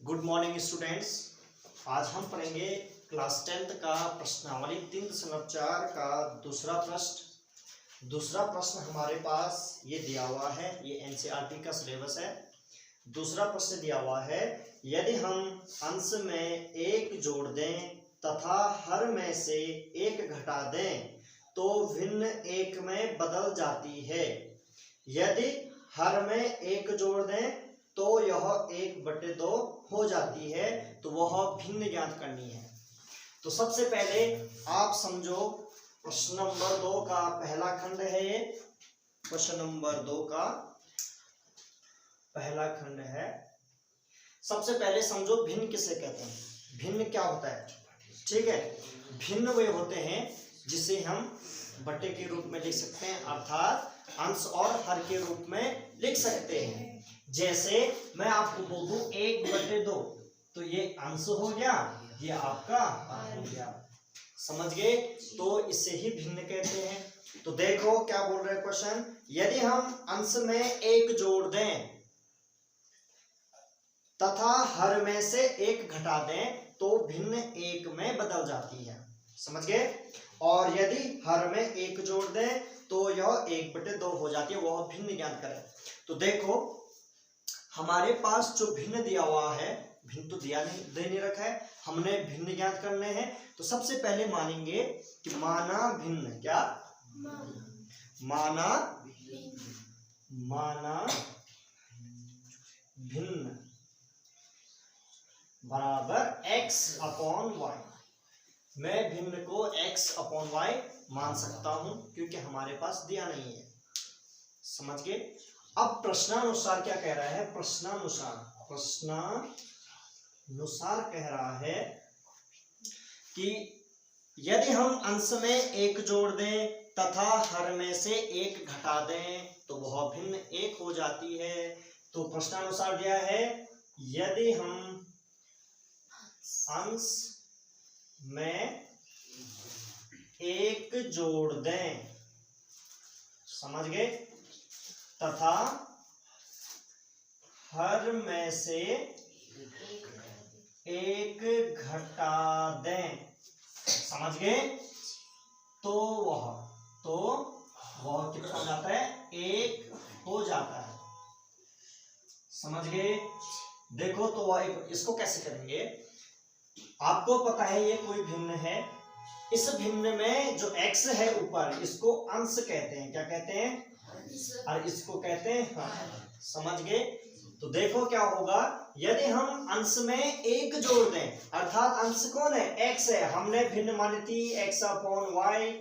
Good morning students. आज हम पढ़ेंगे क्लास 10th का प्रश्नावली 3.4 का दूसरा प्रश्न हमारे पास ये दिया हुआ है। ये एनसीईआरटी का सिलेबस है। दूसरा प्रश्न दिया हुआ है, यदि हम अंश में 1 जोड़ दें तथा हर में से 1 घटा दें तो भिन्न 1 में बदल जाती है। यदि हर में 1 जोड़ दें तो यह 1/2 हो जाती है, तो वह भिन्न ज्ञात करनी है। तो सबसे पहले आप समझो, प्रश्न नंबर 2 का पहला खंड है। ये प्रश्न नंबर 2 का पहला खंड है। सबसे पहले समझो भिन्न किसे कहते हैं, भिन्न क्या होता है। ठीक है, भिन्न वे होते हैं जिसे हम बट्टे के रूप में लिख सकते हैं, अर्थात अंश और हर के रूप में लिख सकते हैं। जैसे मैं आपको बोल दूं 1/2, तो ये अंश हो गया, ये आपका हर हो गया। समझ गए? तो इसे ही भिन्न कहते हैं। तो देखो क्या बोल रहे हैं क्वेश्चन, यदि हम अंश में 1 जोड़ दें तथा हर में से 1 घटा दें तो भिन्न 1 में बदल जाती है। समझ गए? और यदि हर में 1 जोड़ दें तो यह 1/2 हो जाती है, वह भिन्न ज्ञात करें। तो देखो हमारे पास जो भिन्न दिया हुआ है, भिन्न तो दिया नहीं, दे नहीं रखा है, हमने भिन्न ज्ञात करने हैं। तो सबसे पहले मानेंगे कि माना भिन्न, क्या माना भिन्न बराबर x/y। मैं भिन्न को x/y मान सकता हूं क्योंकि हमारे पास दिया नहीं है। समझ गए? अब प्रश्नानुसार क्या कह रहा है, प्रश्नानुसार कह रहा है कि यदि हम अंश में 1 जोड़ दें तथा हर में से 1 घटा दें तो वह भिन्न 1 हो जाती है। तो प्रश्नानुसार दिया है, यदि हम अंश में 1 जोड़ दें, समझ गए, तथा हर में से 1 घटा दें, समझ गए, तो वह कितना हो जाता है, 1 हो जाता है। समझ गए? देखो तो वह इसको कैसे करेंगे, आपको पता है ये कोई भिन्न है। इस भिन्न में जो x है ऊपर, इसको अंश कहते हैं। क्या कहते हैं? और इसको कहते हैं हर। समझ गए? तो देखो क्या होगा, यदि हम अंश में 1 जोड़ दें, अर्थात अंश कौन है, x है, हमने भिन्न मानी थी x/y।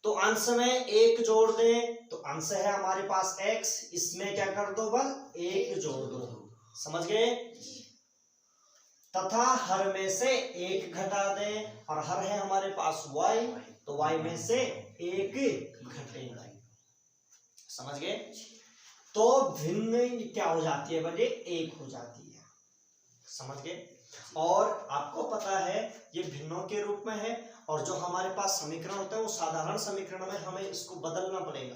तो अंश में 1 जोड़ दें तो अंश है हमारे पास x, इसमें क्या कर दो, बल 1 जोड़ दो। समझ गए? तथा हर में से 1 घटा दें, और हर है हमारे पास y, तो y में से 1 घटेगा। समझ गए? तो भिन्न क्या हो जाती है, बल्कि 1 हो जाती है। समझ गए? और आपको पता है ये भिन्नों के रूप में है, और जो हमारे पास समीकरण होता है वो साधारण समीकरण में हमें इसको बदलना पड़ेगा।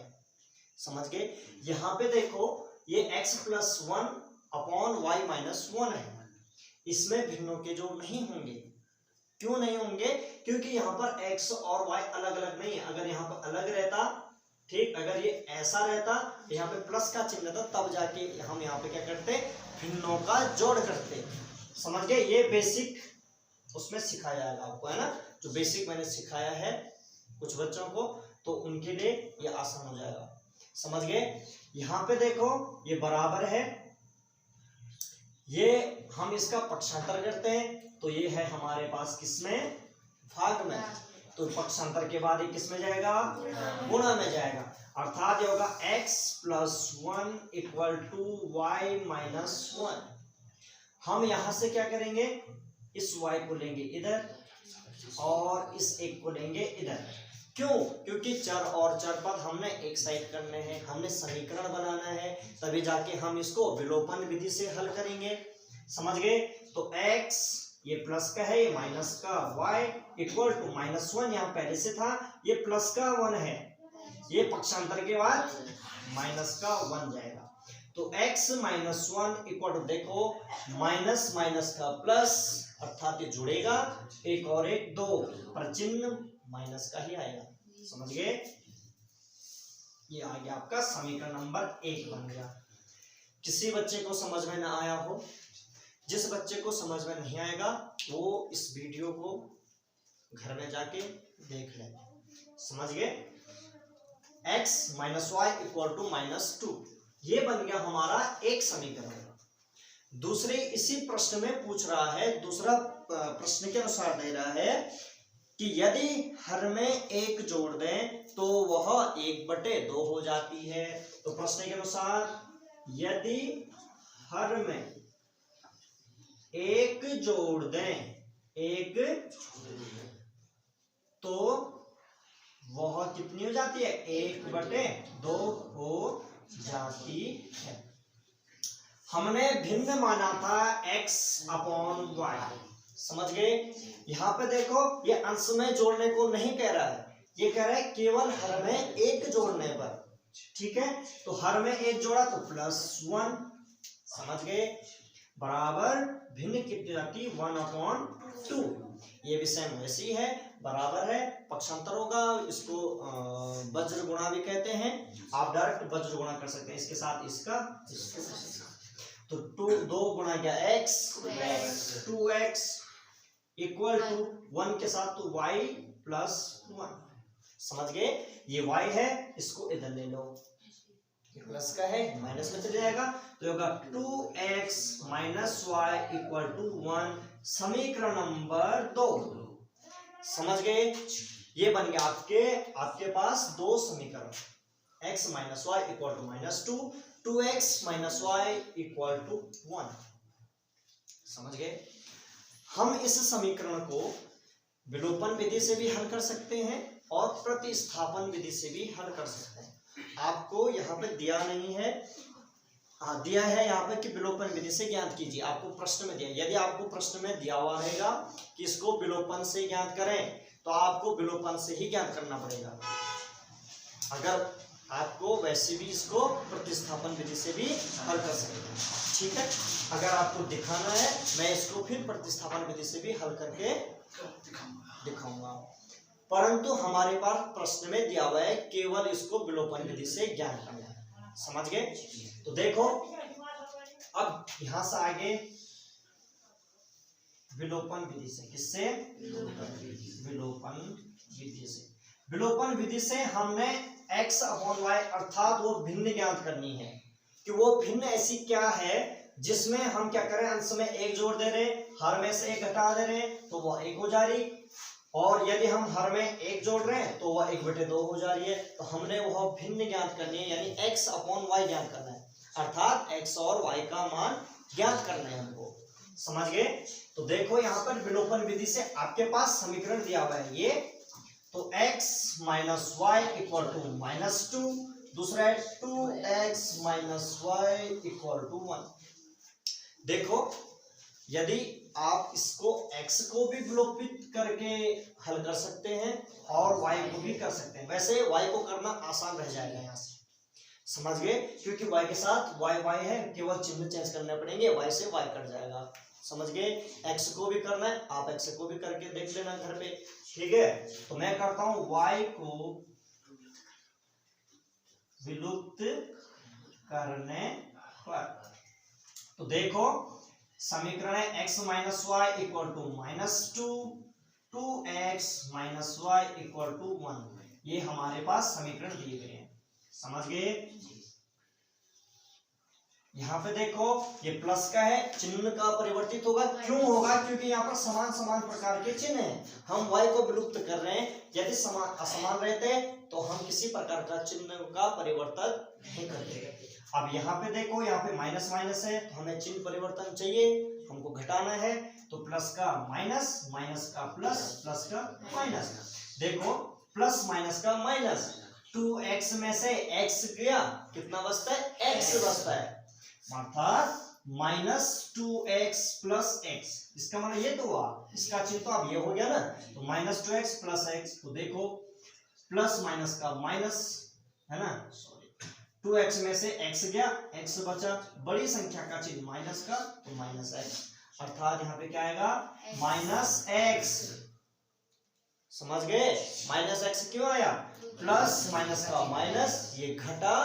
समझ गए? यहाँ पे देखो ये x+1/y-1 है, इसमें भिन्नों के जोड़ नहीं होंगे। क्यों नहीं होंगे? क्योंकि यहाँ पर x और y अलग अलग नहीं है। अगर यहाँ पर अलग रहता, ठीक, अगर ये ऐसा रहता, यहाँ पे प्लस का चिन्ह था, तब जाके हम यहाँ पे क्या करते, भिन्नों का जोड़ करते। समझ गए? ये बेसिक उसमें सिखाया जाएगा आपको, है ना, जो बेसिक मैंने सिखाया है कुछ बच्चों को, तो उनके लिए ये आसान हो जाएगा। समझ गए? यहाँ पे देखो ये बराबर है, ये हम इसका पक्षांतर करते हैं, तो ये है हमारे पास किसमें, भाग में। तो पक्षांतर के बाद ये किसमें जाएगा, गुणा में जाएगा, अर्थात ये होगा x+1 = y-1। हम यहां से क्या करेंगे, इस y को लेंगे इधर और इस 1 को लेंगे इधर। क्यों? क्योंकि चर और चर पद हमने एक साइड करने हैं, हमने समीकरण बनाना है, तभी जाके हम इसको विलोपन विधि से हल करेंगे। समझ गए? तो x ये प्लस का है, ये माइनस का, y = -1 यहाँ पहले से था, ये प्लस का 1 है, ये पक्षांतर के बाद -1 जाएगा। तो x माइनस 1 इक्वल टू, देखो माइनस माइनस का प्लस अर्थात ये जुड़ेगा, एक और एक 2 पर चिन्ह माइनस का ही आएगा। समझ गए? ये आ गया आपका समीकरण नंबर 1 बन गया। किसी बच्चे को समझ में ना आया हो, जिस बच्चे को समझ में नहीं आएगा वो इस वीडियो को घर में जाके देख ले। समझ गए? x minus y equal to minus 2, ये बन गया हमारा एक समीकरण। दूसरे इसी प्रश्न में पूछ रहा है, दूसरा प्रश्न के अनुसार दे रहा है कि यदि हर में एक जोड़ दें तो वह 1/2 हो जाती है। तो प्रश्न के अनुसार यदि हर में एक जोड़ दें, एक तो वह कितनी हो जाती है? 1/2 हो जाती है। हमने भिन्न माना था x अपॉन y। समझ गए? यहाँ पे देखो ये अंश में जोड़ने को नहीं कह रहा है, ये कह रहा है केवल हर में एक जोड़ने पर। ठीक है, तो हर में एक जोड़ा तो +1। समझ गए? बराबर भिन्न कितनी जाती? 1/2। ये भी सेम वैसी है, बराबर है, पक्षांतर होगा, इसको वज्र गुणा भी कहते हैं। आप डायरेक्ट वज्र गुणा कर सकते हैं, इसके साथ इसका, इसके साथ। तो 2 गुणा क्या? x, 2x इक्वल टू 1 के साथ तो y + 1। समझ गए? ये y है, इसको इधर ले लो, प्लस का है माइनस में चले जाएगा, तो होगा 2x minus y equal to 1, समीकरण नंबर 2। समझ गए? ये बन गया आपके पास 2 समीकरण, x minus y equal to -2, 2x minus y equal to 1। समझ गए? हम इस समीकरण को विलोपन विधि से भी हल कर सकते हैं और प्रतिस्थापन विधि से भी हल कर सकते हैं। आपको यहाँ पे दिया नहीं है, हाँ दिया है यहाँ पे कि विलोपन विधि से ज्ञात कीजिए। आपको प्रश्न में दिया, यदि आपको प्रश्न में दिया हुआ रहेगा कि इसको विलोपन से ज्ञात करें तो आपको विलोपन से ही ज्ञात करना पड़ेगा। अगर आपको वैसे भी इसको प्रतिस्थापन विधि से भी हल कर सकते हैं। ठीक है, अगर आपको दिखाना है मैं इसको फिर प्रतिस्थापन विधि से भी हल करके दिखाऊंगा, परंतु हमारे पास प्रश्न में दिया हुआ है केवल इसको विलोपन विधि से ज्ञात करना है। समझ गए? तो देखो अब यहां से आगे विलोपन विधि से, किससे? विलोपन विधि से। विलोपन विधि से हमने x अपॉन y अर्थात वो भिन्न ज्ञात करनी है कि वो भिन्न ऐसी क्या है जिसमें हम क्या करें, अंश में एक जोड़ दे रहे, हर में से एक घटा दे रहे तो वह 1 हो जा रही, और यदि हम हर में एक जोड़ रहे हैं तो वह 1/2 हो जा रही है। तो हमने वह भिन्न ज्ञात करनी है, यानी x अपॉन y ज्ञात करना है, अर्थात x और y का मान ज्ञात करना है हमको। समझ गए? तो देखो यहाँ पर विलोपन विधि से आपके पास समीकरण दिया हुआ है ये, तो x minus y equal to -2, दूसरा है 2x minus y equal to 1। देखो यदि आप इसको x को भी विलोपित करके हल कर सकते हैं और y को भी कर सकते हैं। वैसे y को करना आसान रह जाएगा यहाँ से। समझ गए? क्योंकि y के साथ y है, केवल चिन्ह चेंज करने पड़ेंगे, y से y कट जाएगा। समझ गए? x को भी करना है, आप x को भी करके देख लेना घर पे। ठीक है, तो मैं करता हूं y को विलुप्त करने पर। तो देखो समीकरण है x minus y equal to -2, 2x minus y equal to 1। ये हमारे पास समीकरण दिए गए हैं। समझ गए? यहाँ पे देखो ये प्लस का है, चिन्ह का परिवर्तित होगा। क्यों होगा? क्योंकि यहाँ पर समान समान प्रकार के चिन्ह हैं, हम y को विलुप्त कर रहे हैं। यदि समान असमान रहते तो हम किसी प्रकार का चिन्ह का परिवर्तन नहीं करते। अब यहाँ पे देखो, यहाँ पे माइनस माइनस है तो हमें चिन्ह परिवर्तन चाहिए, हमको घटाना है, तो प्लस का माइनस, माइनस का प्लस, प्लस का माइनस। देखो प्लस माइनस का माइनस, 2x में से x गया, कितना बचता है? x बचता है, अर्थात -2x + x। इसका मतलब ये तो हुआ, इसका चिन्ह तो अब ये हो गया ना, तो -2x + x। तो देखो प्लस माइनस का माइनस है ना, सॉरी 2x में से x गया, x बचा, बड़ी संख्या का चिन्ह माइनस का तो माइनस x, अर्थात यहाँ पे क्या आएगा माइनस x। समझ गए? माइनस x क्यों आया? प्लस माइनस का माइनस, ये घटा,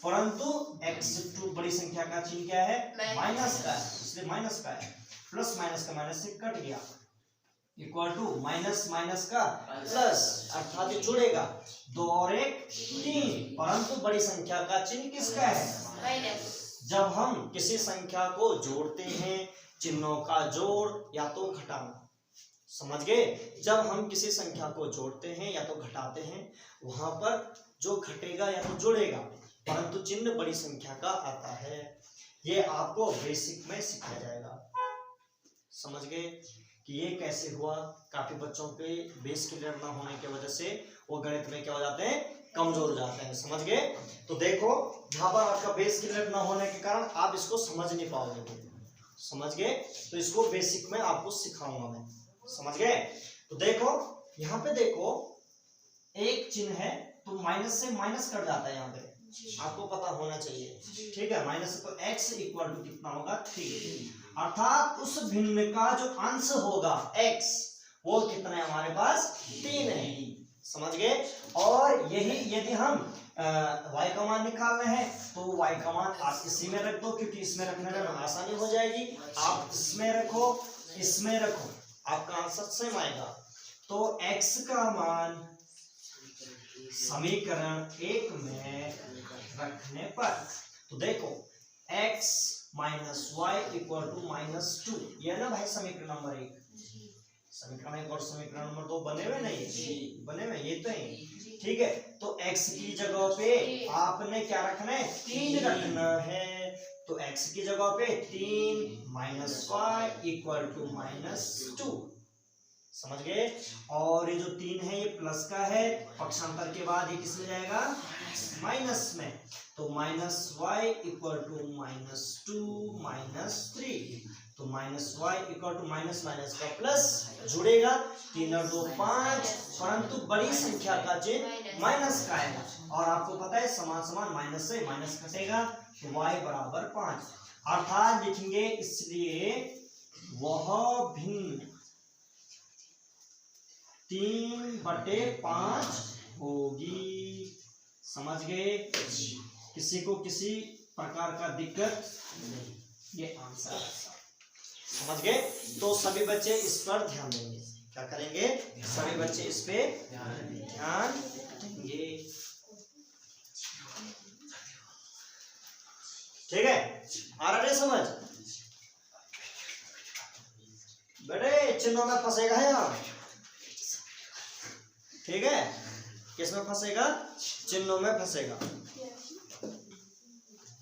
परंतु x2 बड़ी संख्या का चिन्ह क्या है? माइनस का है, इसलिए माइनस का है। प्लस माइनस का माइनस से कट गया, इक्वल टू माइनस माइनस का प्लस, अर्थात ये जुड़ेगा, 2 और 1 3, परंतु बड़ी संख्या का चिन्ह किसका है? माइनस। जब हम किसी संख्या को जोड़ते हैं, चिन्हों का जोड़ या तो घटाना, समझ गए? जब हम किसी संख्या को जोड़ते हैं या तो घटाते हैं, वहां पर जो घटेगा या तो जुड़ेगा, परंतु चिन्ह बड़ी संख्या का आता है। ये आपको बेसिक में सिखाया जाएगा। समझ गए कि ये कैसे हुआ? काफी बच्चों पे बेस क्लियर ना होने की वजह से वो गणित में क्या हो जाते हैं? कमजोर हो जाते हैं। समझ गए? तो देखो यहाँ पर आपका बेस क्लियर ना होने के कारण आप इसको समझ नहीं पाओगे। समझ गए? तो इसको बेसिक में आपको सिखाऊंगा मैं। समझ गए? तो देखो यहाँ पे देखो, एक चिन्ह है तो माइनस से माइनस कट जाता है, यहाँ पे आपको पता होना चाहिए, ठीक है? माइनस तो x इक्वल टू कितना होगा? 3, अर्थात उस भिन्न का जो अंश होगा x, वो कितना है हमारे पास? 3 है। समझ गए? और यही यदि हम y का मान निकालना है तो y का मान आप इसी में रख दो, क्योंकि इसमें रखने में आसानी हो जाएगी। आप इसमें रखो, इसमें रखो, आपका आंसर सेम आएगा। तो x का मान समीकरण 1 में रखने पर, तो देखो x minus y equal to -2, ये ना भाई समीकरण नंबर 1। समीकरण 1 और समीकरण नंबर 2 बने हुए नहीं? बने हुए, ये तो है, ठीक है? तो x की जगह पे आपने क्या रखना है? 3 रखना है। तो x की जगह पे 3 माइनस वाई इक्वल टू -2। समझ गए? और ये जो 3 है ये प्लस का है, पक्षांतर के बाद ये किस में जाएगा? माइनस में। तो माइनस वाई इक्वल टू -2 -3, तो minus y equal to minus minus का प्लस, जुड़ेगा, 3 और 2 5, परंतु बड़ी संख्या का चिन्ह माइनस का है। और आपको पता है समान समान माइनस से माइनस घटेगा, तो y बराबर 5, अर्थात लिखेंगे इसलिए वह भिन्न 3/5 होगी। समझ गए? किसी को किसी प्रकार का दिक्कत नहीं, ये आंसर है। समझ गए? तो सभी बच्चे इस पर ध्यान देंगे। क्या करेंगे? सभी बच्चे इस पे ध्यान देंगे। ठीक है? आ रहा है समझ? बेटे चिन्हों में फंसेगा है यहाँ, ठीक है? किसमें फंसेगा? चिन्हों में फंसेगा।